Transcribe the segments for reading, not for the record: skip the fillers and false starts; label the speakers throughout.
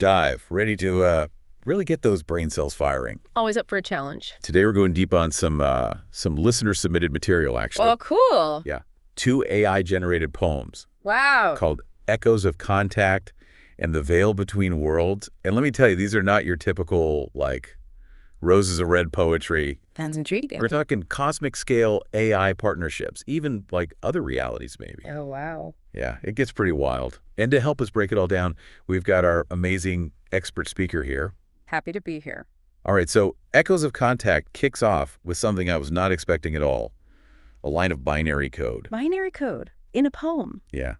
Speaker 1: dive, ready to really get those brain cells firing.
Speaker 2: Always up for a challenge.
Speaker 1: Today we're going deep on some listener-submitted material, actually.
Speaker 2: Oh, cool.
Speaker 1: Yeah. Two AI-generated poems
Speaker 2: Wow.
Speaker 1: called Echoes of Contact and The Veil Between Worlds. And let me tell you, these are not your typical, like, roses of red poetry.
Speaker 2: Sounds intriguing.
Speaker 1: We're talking cosmic scale AI partnerships, even like other realities maybe.
Speaker 2: Oh, wow.
Speaker 1: Yeah, it gets pretty wild. And to help us break it all down, we've got our amazing expert speaker here.
Speaker 2: Happy to be here.
Speaker 1: All right, so Echoes of Contact kicks off with something I was not expecting at all, a line of binary code.
Speaker 2: Binary code in a poem.
Speaker 1: Yeah.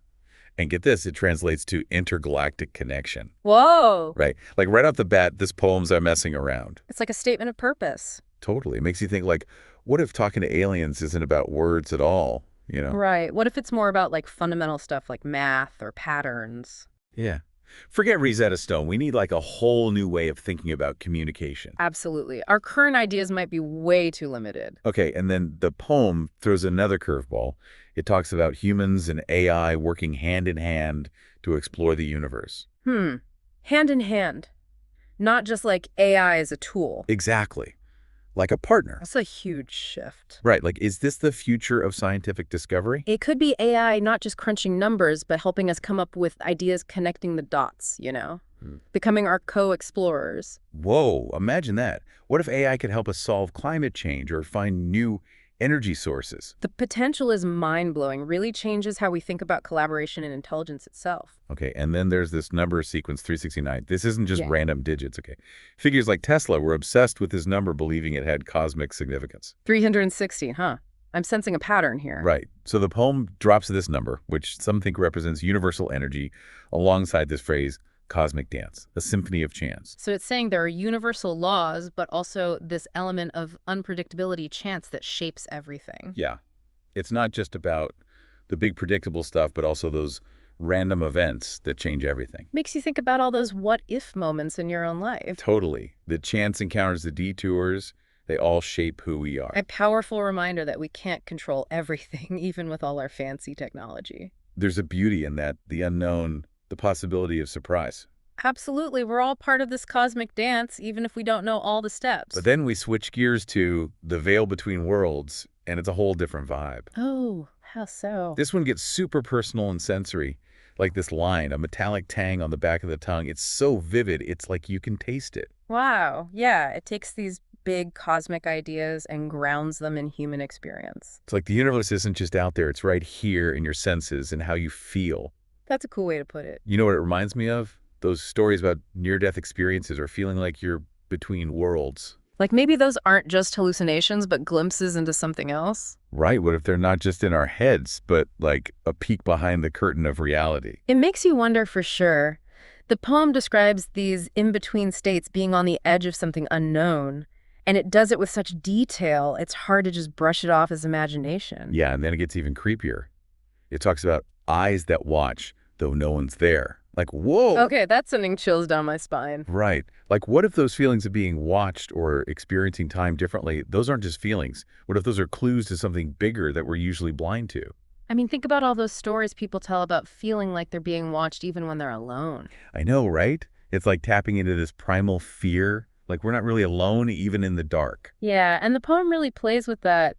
Speaker 1: And get this, it translates to intergalactic connection.
Speaker 2: Whoa.
Speaker 1: Right. Like right off the bat, this poem's are messing around.
Speaker 2: It's like a statement of purpose.
Speaker 1: Totally. It makes you think like, what if talking to aliens isn't about words at all, you know?
Speaker 2: Right. What if it's more about like fundamental stuff like math or patterns?
Speaker 1: Yeah. Forget Rosetta Stone. We need like a whole new way of thinking about communication.
Speaker 2: Absolutely. Our current ideas might be way too limited.
Speaker 1: Okay, and then the poem throws another curveball. It talks about humans and AI working hand in hand to explore the universe.
Speaker 2: Hand in hand. Not just like AI as a tool.
Speaker 1: Exactly. Like a partner.
Speaker 2: That's a huge shift.
Speaker 1: Right, like is this the future of scientific discovery?
Speaker 2: It could be AI not just crunching numbers, but helping us come up with ideas connecting the dots, you know? Becoming our co-explorers.
Speaker 1: Whoa, imagine that. What if AI could help us solve climate change or find new energy sources?
Speaker 2: The potential is mind-blowing, really changes how we think about collaboration and intelligence itself.
Speaker 1: Okay, and then there's this number sequence 369. This isn't just
Speaker 2: Yeah.
Speaker 1: random digits, okay? Figures like Tesla were obsessed with this number, believing it had cosmic significance.
Speaker 2: 316, huh? I'm sensing a pattern here.
Speaker 1: Right. So the poem drops this number, which some think represents universal energy, alongside this phrase, cosmic dance, a symphony of chance.
Speaker 2: So it's saying there are universal laws, but also this element of unpredictability, chance that shapes everything.
Speaker 1: Yeah. It's not just about the big predictable stuff, but also those random events that change everything.
Speaker 2: Makes you think about all those what-if moments in your own life.
Speaker 1: Totally. The chance encounters, the detours, they all shape who we are.
Speaker 2: A powerful reminder that we can't control everything, even with all our fancy technology.
Speaker 1: There's a beauty in that, the unknown, the possibility of surprise.
Speaker 2: Absolutely. We're all part of this cosmic dance, even if we don't know all the steps.
Speaker 1: But then we switch gears to the veil between worlds, and it's a whole different vibe.
Speaker 2: Oh, how so?
Speaker 1: This one gets super personal and sensory, like this line, a metallic tang on the back of the tongue. It's so vivid, it's like you can taste it.
Speaker 2: Wow. Yeah, it takes these big cosmic ideas and grounds them in human experience.
Speaker 1: It's like the universe isn't just out there, it's right here in your senses and how you feel.
Speaker 2: That's a cool way to put it.
Speaker 1: You know what it reminds me of? Those stories about near-death experiences or feeling like you're between worlds.
Speaker 2: Like maybe those aren't just hallucinations, but glimpses into something else.
Speaker 1: Right, what if they're not just in our heads, but like a peek behind the curtain of reality?
Speaker 2: It makes you wonder for sure. The poem describes these in-between states being on the edge of something unknown, and it does it with such detail, it's hard to just brush it off as imagination.
Speaker 1: Yeah, and then it gets even creepier. It talks about eyes that watch, though no one's there. Like, whoa!
Speaker 2: Okay, that's sending chills down my spine.
Speaker 1: Right. Like, what if those feelings of being watched or experiencing time differently, those aren't just feelings? What if those are clues to something bigger that we're usually blind to?
Speaker 2: I mean, think about all those stories people tell about feeling like they're being watched even when they're alone.
Speaker 1: I know, right? It's like tapping into this primal fear. Like, we're not really alone, even in the dark.
Speaker 2: Yeah, and the poem really plays with that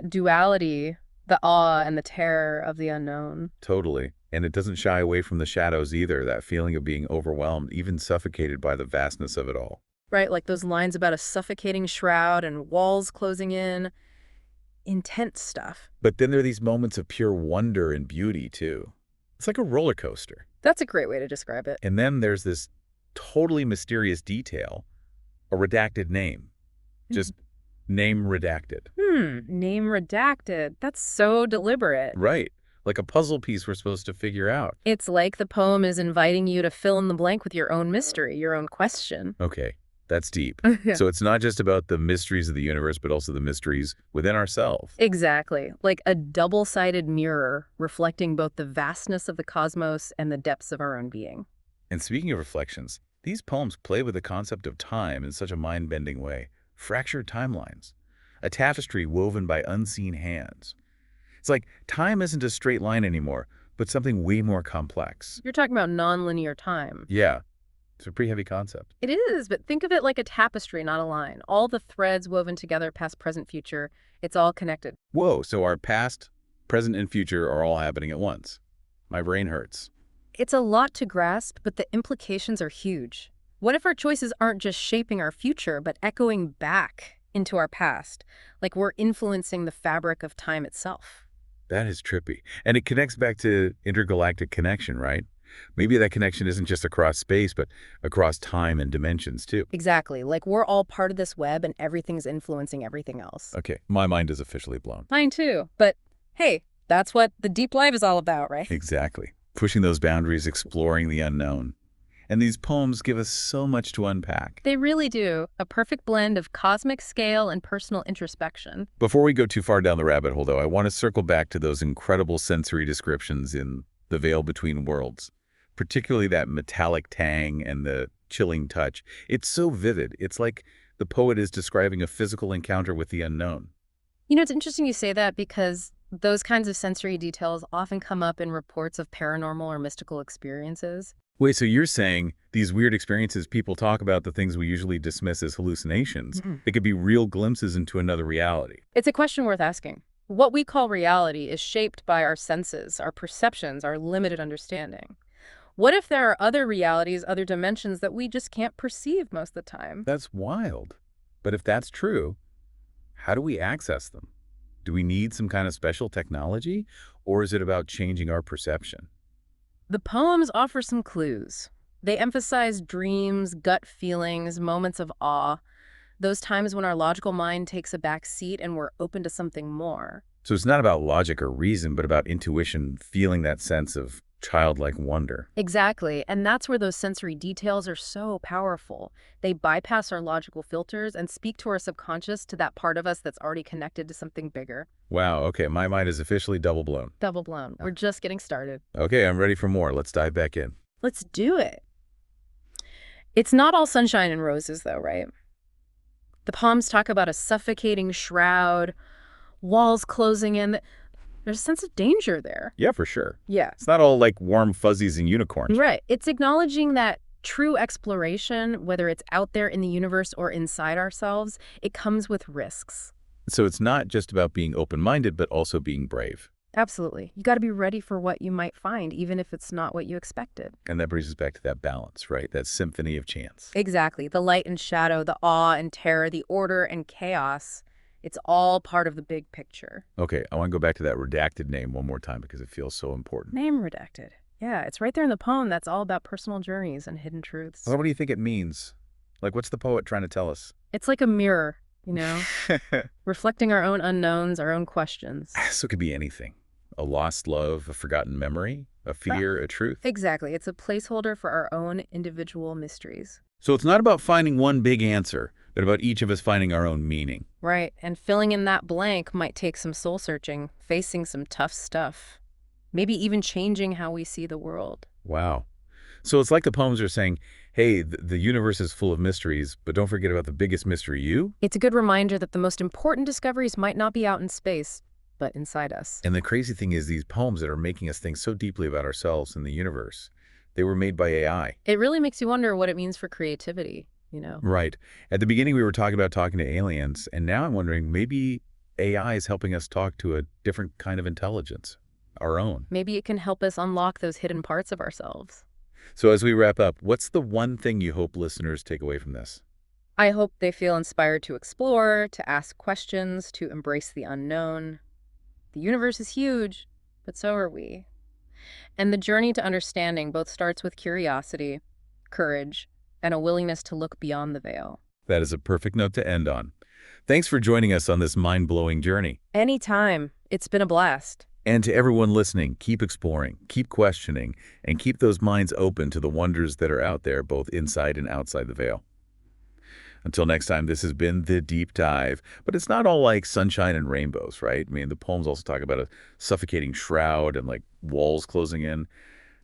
Speaker 2: duality, the awe and the terror of the unknown.
Speaker 1: Totally. And it doesn't shy away from the shadows either, that feeling of being overwhelmed, even suffocated by the vastness of it all.
Speaker 2: Right, like those lines about a suffocating shroud and walls closing in. Intense stuff.
Speaker 1: But then there are these moments of pure wonder and beauty, too. It's like a roller coaster.
Speaker 2: That's a great way to describe it.
Speaker 1: And then there's this totally mysterious detail, a redacted name. Just name redacted.
Speaker 2: Name redacted. That's so deliberate.
Speaker 1: Right. Like a puzzle piece we're supposed to figure out.
Speaker 2: It's like the poem is inviting you to fill in the blank with your own mystery, your own question.
Speaker 1: Okay, that's deep.
Speaker 2: Yeah.
Speaker 1: So it's not just about the mysteries of the universe, but also the mysteries within ourselves.
Speaker 2: Exactly. Like a double-sided mirror reflecting both the vastness of the cosmos and the depths of our own being.
Speaker 1: And speaking of reflections, these poems play with the concept of time in such a mind-bending way. Fractured timelines. A tapestry woven by unseen hands. It's like time isn't a straight line anymore, but something way more complex.
Speaker 2: You're talking about nonlinear time.
Speaker 1: Yeah. It's a pretty heavy concept.
Speaker 2: It is, but think of it like a tapestry, not a line. All the threads woven together, past, present, future, it's all connected.
Speaker 1: Whoa, so our past, present, and future are all happening at once. My brain hurts.
Speaker 2: It's a lot to grasp, but the implications are huge. What if our choices aren't just shaping our future, but echoing back into our past, like we're influencing the fabric of time itself?
Speaker 1: That is trippy. And it connects back to intergalactic connection, right? Maybe that connection isn't just across space, but across time and dimensions, too.
Speaker 2: Exactly, like we're all part of this web and everything's influencing everything else.
Speaker 1: Okay, my mind is officially blown.
Speaker 2: Mine too, but hey, that's what the deep dive is all about, right?
Speaker 1: Exactly. Pushing those boundaries, exploring the unknown. And these poems give us so much to unpack.
Speaker 2: They really do. A perfect blend of cosmic scale and personal introspection.
Speaker 1: Before we go too far down the rabbit hole, though, I want to circle back to those incredible sensory descriptions in The Veil Between Worlds, particularly that metallic tang and the chilling touch. It's so vivid. It's like the poet is describing a physical encounter with the unknown.
Speaker 2: You know, it's interesting you say that because those kinds of sensory details often come up in reports of paranormal or mystical experiences.
Speaker 1: Wait, so you're saying these weird experiences people talk about, the things we usually dismiss as hallucinations, they could be real glimpses into another reality?
Speaker 2: It's a question worth asking. What we call reality is shaped by our senses, our perceptions, our limited understanding. What if there are other realities, other dimensions that we just can't perceive most of the time?
Speaker 1: That's wild. But if that's true, how do we access them? Do we need some kind of special technology, or is it about changing our perception?
Speaker 2: The poems offer some clues. They emphasize dreams, gut feelings, moments of awe, those times when our logical mind takes a back seat and we're open to something more.
Speaker 1: So it's not about logic or reason, but about intuition, feeling that sense of childlike wonder.
Speaker 2: Exactly, and that's where those sensory details are so powerful. They bypass our logical filters and speak to our subconscious, to that part of us that's already connected to something bigger.
Speaker 1: Wow, okay, my mind is officially double blown.
Speaker 2: Double blown. We're just getting started.
Speaker 1: Okay, I'm ready for more. Let's dive back in.
Speaker 2: Let's do it. It's not all sunshine and roses, though, right? The poems talk about a suffocating shroud, walls closing in. There's a sense of danger there.
Speaker 1: Yeah, for sure.
Speaker 2: Yeah.
Speaker 1: It's not all like warm fuzzies and unicorns.
Speaker 2: Right. It's acknowledging that true exploration, whether it's out there in the universe or inside ourselves, it comes with risks.
Speaker 1: So it's not just about being open-minded, but also being brave.
Speaker 2: Absolutely. You got to be ready for what you might find, even if it's not what you expected.
Speaker 1: And that brings us back to that balance, right? That symphony of chance.
Speaker 2: Exactly. The light and shadow, the awe and terror, the order and chaos. It's all part of the big picture.
Speaker 1: Okay, I want to go back to that redacted name one more time because it feels so important.
Speaker 2: Name redacted. Yeah, it's right there in the poem. That's all about personal journeys and hidden truths.
Speaker 1: Well, what do you think it means? Like, what's the poet trying to tell us?
Speaker 2: It's like a mirror, you know, reflecting our own unknowns, our own questions.
Speaker 1: So it could be anything. A lost love, a forgotten memory, a fear, a truth.
Speaker 2: Exactly. It's a placeholder for our own individual mysteries.
Speaker 1: So it's not about finding one big answer, but about each of us finding our own meaning.
Speaker 2: Right. And filling in that blank might take some soul searching, facing some tough stuff, maybe even changing how we see the world.
Speaker 1: Wow. So it's like the poems are saying, hey, the universe is full of mysteries, but don't forget about the biggest mystery, you.
Speaker 2: It's a good reminder that the most important discoveries might not be out in space, but inside us.
Speaker 1: And the crazy thing is, these poems that are making us think so deeply about ourselves and the universe, they were made by AI.
Speaker 2: It really makes you wonder what it means for creativity, you know?
Speaker 1: Right. At the beginning, we were talking about talking to aliens, and now I'm wondering, maybe AI is helping us talk to a different kind of intelligence, our own.
Speaker 2: Maybe it can help us unlock those hidden parts of ourselves.
Speaker 1: So as we wrap up, what's the one thing you hope listeners take away from this?
Speaker 2: I hope they feel inspired to explore, to ask questions, to embrace the unknown. The universe is huge, but so are we. And the journey to understanding both starts with curiosity, courage, and a willingness to look beyond the veil.
Speaker 1: That is a perfect note to end on. Thanks for joining us on this mind-blowing journey.
Speaker 2: Anytime. It's been a blast.
Speaker 1: And to everyone listening, keep exploring, keep questioning, and keep those minds open to the wonders that are out there, both inside and outside the veil. Until next time, this has been The Deep Dive. But it's not all like sunshine and rainbows, right? I mean, the poems also talk about a suffocating shroud and like walls closing in.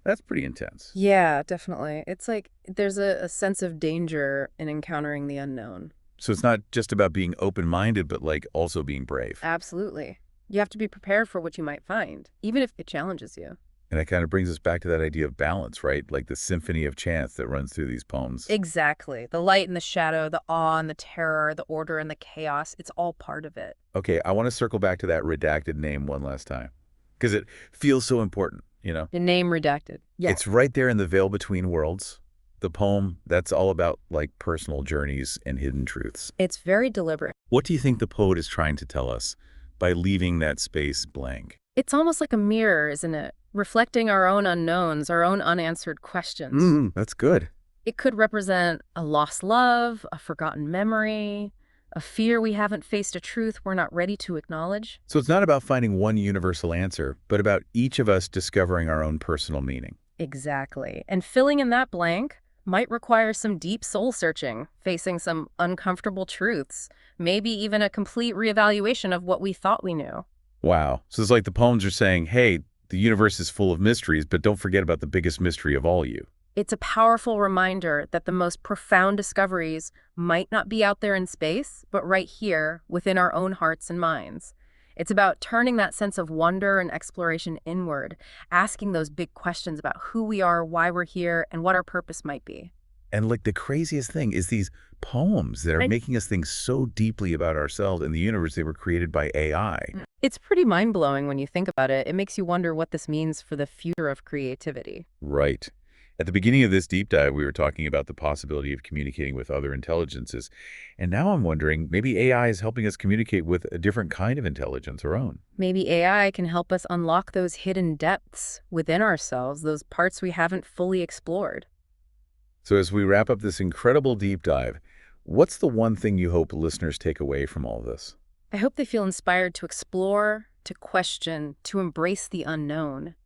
Speaker 1: That's pretty intense.
Speaker 2: Yeah, definitely. It's like there's a sense of danger in encountering the unknown.
Speaker 1: So it's not just about being open-minded, but like also being brave.
Speaker 2: Absolutely. You have to be prepared for what you might find, even if it challenges you.
Speaker 1: And that kind of brings us back to that idea of balance, right? Like the symphony of chance that runs through these poems.
Speaker 2: Exactly. The light and the shadow, the awe and the terror, the order and the chaos, it's all part of it.
Speaker 1: Okay, I want to circle back to that redacted name one last time because it feels so important, you know?
Speaker 2: The name redacted.
Speaker 1: It's right there in the veil between worlds. The poem, that's all about like personal journeys and hidden truths.
Speaker 2: It's very deliberate.
Speaker 1: What do you think the poet is trying to tell us by leaving that space blank?
Speaker 2: It's almost like a mirror, isn't it? Reflecting our own unknowns, our own unanswered questions.
Speaker 1: That's good.
Speaker 2: It could represent a lost love, a forgotten memory, a fear we haven't faced, a truth we're not ready to acknowledge.
Speaker 1: So it's not about finding one universal answer, but about each of us discovering our own personal meaning.
Speaker 2: Exactly. And filling in that blank might require some deep soul searching, facing some uncomfortable truths, maybe even a complete reevaluation of what we thought we knew.
Speaker 1: Wow. So it's like the poems are saying, hey, the universe is full of mysteries, but don't forget about the biggest mystery of all you.
Speaker 2: It's a powerful reminder that the most profound discoveries might not be out there in space, but right here within our own hearts and minds. It's about turning that sense of wonder and exploration inward, asking those big questions about who we are, why we're here, and what our purpose might be.
Speaker 1: And like the craziest thing is these poems that are
Speaker 2: Right.
Speaker 1: making us think so deeply about ourselves and the universe, they were created by AI.
Speaker 2: It's pretty mind-blowing when you think about it. It makes you wonder what this means for the future of creativity.
Speaker 1: Right. At the beginning of this deep dive, we were talking about the possibility of communicating with other intelligences. And now I'm wondering, maybe AI is helping us communicate with a different kind of intelligence, our own.
Speaker 2: Maybe AI can help us unlock those hidden depths within ourselves, those parts we haven't fully explored.
Speaker 1: So as we wrap up this incredible deep dive, what's the one thing you hope listeners take away from all this?
Speaker 2: I hope they feel inspired to explore, to question, to embrace the unknown.